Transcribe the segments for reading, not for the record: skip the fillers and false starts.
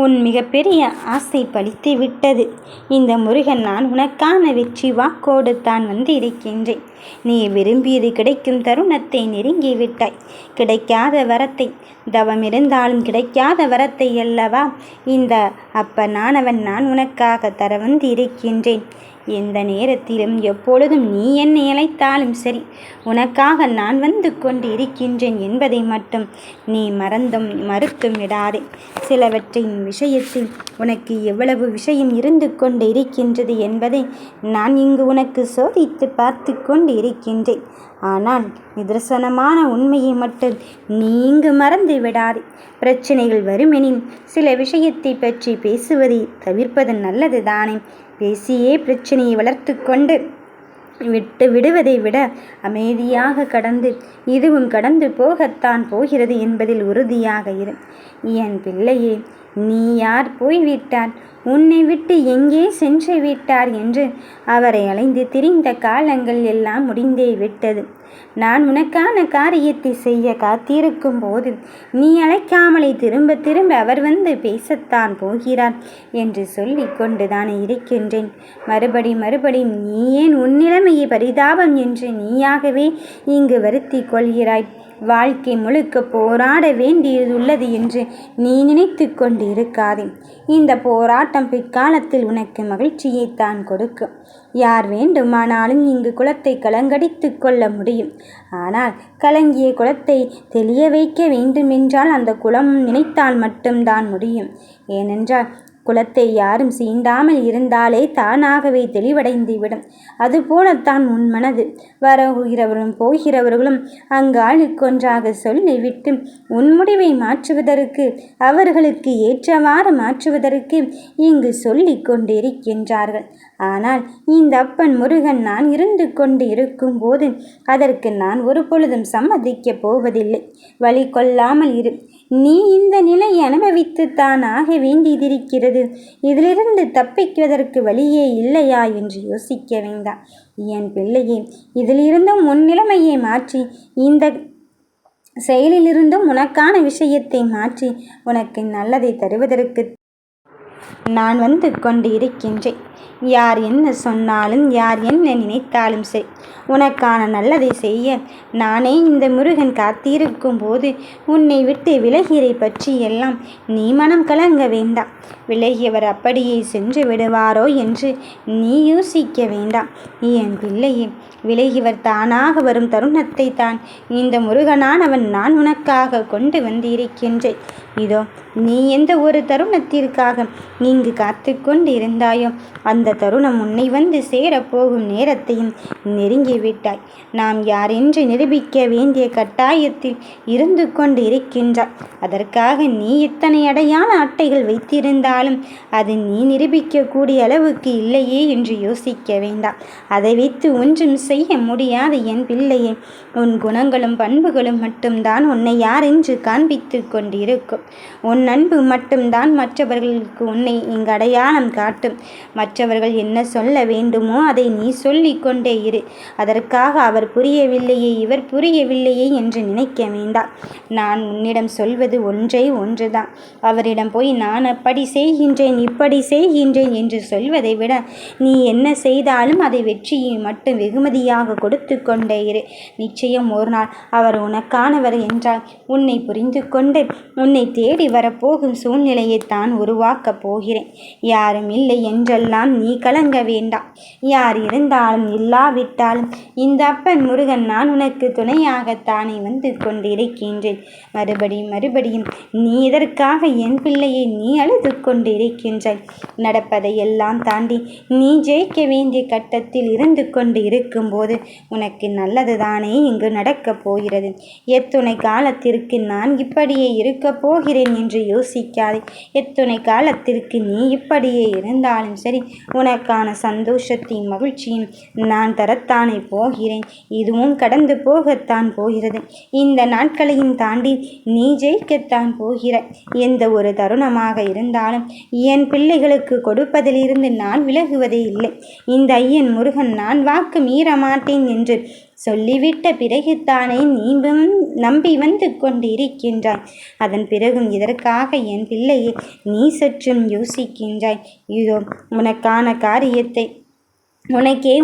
உன் மிகப்பெரிய ஆசை பலித்து விட்டது. இந்த முருகன் நான் உனக்கான வெற்றி வாக்கோடு தான் வந்து இருக்கின்றேன். நீ விரும்பியது கிடைக்கும் தருணத்தை நெருங்கி விட்டாய். கிடைக்காத வரத்தை, தவமிருந்தாலும் கிடைக்காத வரத்தை அல்லவா இந்த அப்பனானவன் நான் உனக்காக தர வந்து இருக்கின்றேன். எந்த நேரத்திலும் எப்பொழுதும் நீ என்னை அழைத்தாலும் சரி, உனக்காக நான் வந்து கொண்டு இருக்கின்றேன் என்பதை மட்டும் நீ மறுத்தும் விடாதே. சிலவற்றின் விஷயத்தில் உனக்கு எவ்வளவு விஷயம் இருந்து கொண்டு இருக்கின்றது என்பதை நான் இங்கு உனக்கு சோதித்து பார்த்து கொண்டு இருக்கின்றேன். ஆனால் நிதர்சனமான உண்மையை மட்டும் நீ இங்கு மறந்து விடாதே. பிரச்சனைகள் வருமெனின் சில விஷயத்தை பற்றி பேசுவதை தவிர்ப்பது நல்லது தானே. பேசியே பிரச்சனையை வளர்த்து கொண்டு விடுவதை விட அமைதியாக இதுவும் கடந்து போகத்தான் போகிறது என்பதில் உறுதியாக இரு. என் பிள்ளையே, நீ யார் போய்விட்டார், உன்னை விட்டு எங்கே சென்று விட்டார் என்று அவரை அலைந்து திரிந்த காலங்கள் எல்லாம் முடிந்தே விட்டது. நான் உனக்கான காரியத்தை செய்ய காத்திருக்கும் போது நீ அழைக்காமலே திரும்ப திரும்ப அவர் வந்து பேசத்தான் போகிறார் என்று சொல்லி கொண்டுதானே இருக்கின்றேன். மறுபடியும் நீ ஏன் உன் நிலைமையை பரிதாபம் என்று நீயாகவே இங்கு வருத்தி கொள்கிறாய்? வாழ்க்கை முழுக்க போராட வேண்டியதுள்ளது என்று நீ நினைத்து கொண்டு இருக்காதே. இந்த போராட்டம் பிற்காலத்தில் உனக்கு மகிழ்ச்சியைத்தான் கொடுக்கும். யார் வேண்டுமானாலும் இங்கு குலத்தை கலங்கடித்து கொள்ள முடியும். ஆனால் கலங்கிய குலத்தை தெளிய வைக்க வேண்டுமென்றால் அந்த குலம் நினைத்தால் மட்டும்தான் முடியும். ஏனென்றால் குலத்தை யாரும் சீண்டாமல் இருந்தாலே தானாகவே தெளிவடைந்து விடும். அதுபோலத்தான் உன் மனது. வருகிறவரும் போகிறவர்களும் அங்காளுக்கொன்றாக சொல்லிவிட்டு உன் முடிவை மாற்றுவதற்கு, அவர்களுக்கு ஏற்றவாறு மாற்றுவதற்கு இங்கு சொல்லி கொண்டிருக்கின்றார்கள். ஆனால் இந்த அப்பன் முருகன் நான் இருந்து கொண்டு இருக்கும் போது அதற்கு நான் ஒரு பொழுதும் சம்மதிக்கப் போவதில்லை. வழி கொள்ளாமல் இரு. நீ இந்த நிலையை அனுபவித்துத்தான் ஆக வேண்டியதிருக்கிறது. இதிலிருந்து தப்பிக்குவதற்கு வழியே இல்லையா என்று யோசிக்க வேண்டாம். என் பிள்ளையே, இதிலிருந்தும் உன் நிலைமையை மாற்றி, இந்த செயலிலிருந்தும் உனக்கான விஷயத்தை மாற்றி உனக்கு நல்லதை தருவதற்கு நான் வந்து கொண்டு இருக்கின்றேன். யார் என்ன சொன்னாலும், யார் என்ன நினைத்தாலும் சரி, உனக்கான நல்லதை செய்ய நானே இந்த முருகன் காத்திருக்கும் போது உன்னை விட்டு விலகியதை பற்றி எல்லாம் நீ மனம் கலங்க வேண்டாம். விலகியவர் அப்படியே சென்று விடுவாரோ என்று நீ யோசிக்க வேண்டாம். என் பிள்ளையே, விலகியவர் தானாக வரும் தருணத்தை தான் இந்த முருகனானவன் நான் உனக்காக கொண்டு வந்திருக்கின்றேன். இதோ நீ எந்த ஒரு தருணத்திற்காக இங்கு காத்து கொண்டு இருந்தாயோ அந்த தருணம் உன்னை வந்து சேரப்போகும் நேரத்தையும் நெருங்கிவிட்டாய். நாம் யார் என்று நிரூபிக்க வேண்டிய கட்டாயத்தில் இருந்து கொண்டு இருக்கின்றாய். அதற்காக நீ இத்தனை அடையாள அட்டைகள் வைத்திருந்தாலும் அது நீ நிரூபிக்கக்கூடிய அளவுக்கு இல்லையே என்று யோசிக்க வேண்டாம். அதை வைத்து ஒன்றும் செய்ய முடியாது என் பிள்ளையே. உன் குணங்களும் பண்புகளும் மட்டும்தான் உன்னை யார் என்று காண்பித்து கொண்டிருக்கும். உன் அன்பு மட்டும்தான் மற்றவர்களுக்கு உன்னை இங்கு அடையாளம் காட்டும். மற்றவர்கள் என்ன சொல்ல வேண்டுமோ அதை நீ சொல்லிக் கொண்டே இரு. அதற்காக அவர் புரியவில்லையே, இவர் புரியவில்லையே என்று நினைக்க வேண்டாம். நான் உன்னிடம் சொல்வது ஒன்றுதான். அவரிடம் போய் நான் அப்படி செய்கின்றேன், இப்படி செய்கின்றேன் என்று சொல்வதை விட நீ என்ன செய்தாலும் அதை வெற்றியை மட்டும் வெகுமதியாக கொடுத்து கொண்டே இரு. நிச்சயம் ஒரு நாள் அவர் உனக்கானவர் என்றால் உன்னை புரிந்து கொண்டு உன்னை தேடி வரப்போகும் சூழ்நிலையை தான் உருவாக்கப் போகிறேன். யாரும் இல்லை என்றெல்லாம் நீ கலங்க வேண்டாம். யார் இருந்தாலும் இல்லாவிட்டாலும் இந்த அப்பன் முருகன் நான் உனக்கு துணையாகத்தானே வந்து கொண்டிருக்கின்றேன். மறுபடியும் நீ இதற்காக என் பிள்ளையை நீ அழுது கொண்டிருக்கின்றாய். நடப்பதையெல்லாம் தாண்டி நீ ஜெயிக்க வேண்டிய கட்டத்தில் இருந்து கொண்டு இருக்கும்போது உனக்கு நல்லது தானே இங்கு நடக்கப் போகிறது. எத்துணை காலத்திற்கு நான் இப்படியே இருக்கப் போகிறேன் என்று யோசிக்காதே. எத்துணை காலத்திற்கு நீ இப்படியே இருந்தாலும் சரி, உனக்கான சந்தோஷத்தையும் மகிழ்ச்சியும் நான் தர வரத்தானே போகிறேன். இதுவும் கடந்து போகத்தான் போகிறது. இந்த நாட்களையும் தாண்டி நீ ஜெயிக்கத்தான் போகிறாய். எந்த ஒரு தருணமாக இருந்தாலும் என் பிள்ளைகளுக்கு கொடுப்பதிலிருந்து நான் விலகுவதே இல்லை. இந்த ஐயன் முருகன் நான் வாக்கு மீற மாட்டேன் என்று சொல்லிவிட்ட பிறகுத்தானே நீ நம்பி வந்து கொண்டிருக்கின்றாய். அதன் பிறகும் இதற்காக என் பிள்ளையை நீ சற்றும் யோசிக்கின்றாய். இதோ உனக்கான காரியத்தை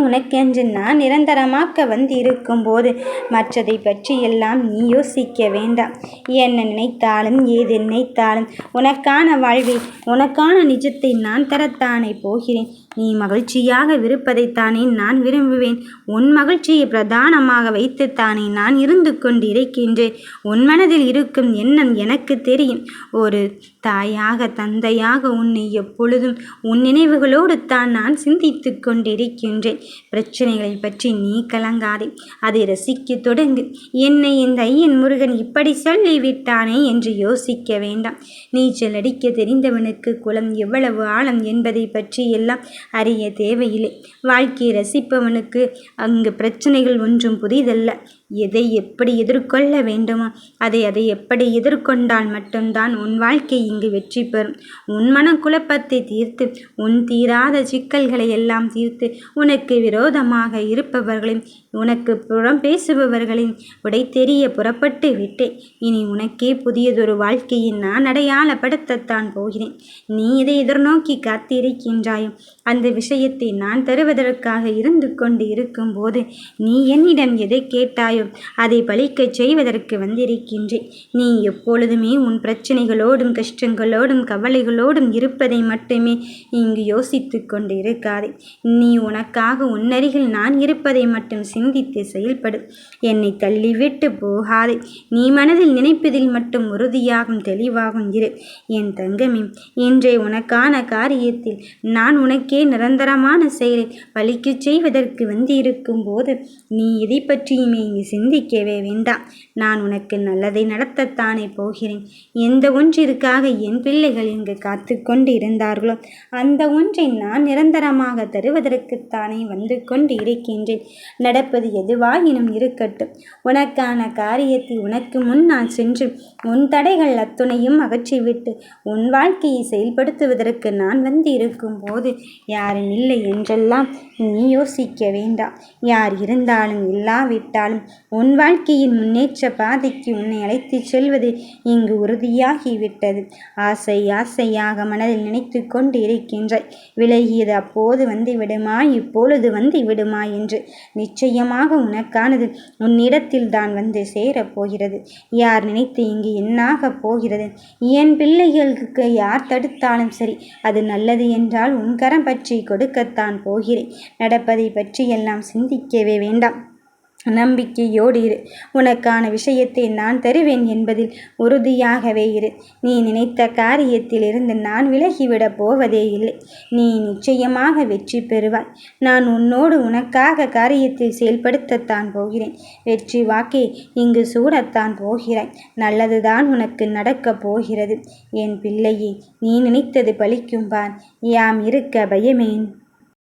உனக்கென்று நான் நிரந்தரமாக்க வந்திருக்கும் போது மற்றதை பற்றியெல்லாம் நீ யோசிக்க வேண்டாம். என்ன நினைத்தாலும் ஏது நினைத்தாலும் உனக்கான வாழ்வை உனக்கான நிஜத்தை நான் தரத்தானே போகிறேன். நீ மகிழ்ச்சியாக விருப்பதைத்தானே நான் விரும்புவேன். உன் மகிழ்ச்சியை பிரதானமாக வைத்துத்தானே நான் இருந்து கொண்டிருக்கின்றேன். உன் மனதில் இருக்கும் எண்ணம் எனக்கு தெரியும். ஒரு தாயாக தந்தையாக உன்னை எப்பொழுதும் உன் நினைவுகளோடு தான் நான் சிந்தித்து கொண்டிருக்கின்றேன். பிரச்சனைகளை பற்றி நீ கலங்காதே, அதை ரசிக்க தொடங்கு. என்னை இந்த ஐயன் முருகன் இப்படி சொல்லிவிட்டானே என்று யோசிக்க வேண்டாம். நீச்சல் அடிக்க தெரிந்தவனுக்கு குளம் எவ்வளவு ஆழம் என்பதை பற்றி எல்லாம் அறிய தேவையில்லை. வாழ்க்கையை ரசிப்பவனுக்கு அங்கு பிரச்சனைகள் ஒன்றும் புதிதல்ல. எதை எப்படி எதிர்கொள்ள வேண்டுமோ அதை எப்படி எதிர்கொண்டால் மட்டும்தான் உன் வாழ்க்கை இங்கு வெற்றி பெறும். உன் மனக்குழப்பத்தை தீர்த்து உன் தீராத சிக்கல்களை எல்லாம் தீர்த்து உனக்கு விரோதமாக இருப்பவர்களின் உனக்கு புறம் பேசுபவர்களின் உடை தெரிய புறப்பட்டு விட்டேன். இனி உனக்கே புதியதொரு வாழ்க்கையை நான் அடையாளப்படுத்தத்தான் போகிறேன். நீ இதை எதிர்நோக்கி காத்திருக்கின்றாயோ அந்த விஷயத்தை நான் தருவதற்காக இருந்து கொண்டு இருக்கும் போது நீ என்னிடம் எதை கேட்டாயோ அதை பலிக்கச் செய்வதற்கு வந்திருக்கின்றேன். நீ எப்பொழுதுமே உன் பிரச்சனைகளோடும் கஷ்டங்களோடும் கவலைகளோடும் இருப்பதை மட்டுமே இங்கு யோசித்து கொண்டு இருக்காதே. நீ உனக்காக உன்னருகில் நான் இருப்பதை மட்டும் சிந்தித்து செயல்படு. என்னை தள்ளிவிட்டு போகாதே. நீ மனதில் நினைப்பதில் மட்டும் உறுதியாகும் தெளிவாகும் இரு. என் தங்கமே, இன்றைய உனக்கான காரியத்தில் நான் உனக்கே நிரந்தரமான செயலை பலிக்கச் செய்வதற்கு வந்திருக்கும் போது நீ எதை பற்றியுமே இங்கு சிந்திக்கவே வேண்டாம். நான் உனக்கு நல்லதை நடத்தத்தானே போகிறேன். எந்த ஒன்றிற்காக என் பிள்ளைகள் இங்கு காத்து கொண்டு இருந்தார்களோ அந்த ஒன்றை நான் நிரந்தரமாக தருவதற்குத்தானே வந்து கொண்டு இருக்கின்றேன். நடப்பது எதுவாயினும் இருக்கட்டும். உனக்கான காரியத்தை உனக்கு முன்னால் சென்று உன் தடைகள் அத்துணையும் அகற்றிவிட்டு உன் வாழ்க்கையை செயல்படுத்துவதற்கு நான் வந்து இருக்கும் போது யாரும் இல்லை என்றெல்லாம் நீ யோசிக்க வேண்டாம். யார் இருந்தாலும் இல்லாவிட்டாலும் உன் வாழ்க்கையின் முன்னேற்ற பாதைக்கு உன்னை அழைத்துச் செல்வது இங்கு உறுதியாகிவிட்டது. ஆசையாக மனதில் நினைத்து கொண்டு இருக்கின்றாய். விலகியது அப்போது வந்து விடுமா, இப்பொழுது வந்து விடுமா என்று. நிச்சயமாக உனக்கானது உன்னிடத்தில் தான் வந்து சேரப்போகிறது. யார் நினைத்து இங்கு என்னாக போகிறது? என் பிள்ளைகளுக்கு யார் தடுத்தாலும் சரி, அது நல்லது என்றால் உன் கரம் பற்றி கொடுக்கத்தான் போகிறேன். நடப்பதை பற்றியெல்லாம் சிந்திக்கவே வேண்டாம். நம்பிக்கையோடு இரு. உனக்கான விஷயத்தை நான் தருவேன் என்பதில் உறுதியாகவே இரு. நீ நினைத்த காரியத்தில் இருந்து நான் விலகிவிடப் போவதே இல்லை. நீ நிச்சயமாக வெற்றி பெறுவாய். நான் உன்னோடு உனக்காக காரியத்தை செயல்படுத்தத்தான் போகிறேன். வெற்றி வாக்கே இங்கு சூடத்தான் போகிறாய். நல்லதுதான் உனக்கு நடக்கப் போகிறது. என் பிள்ளையே, நீ நினைத்தது பலிக்கும் பார். யாம் இருக்க பயமேன்.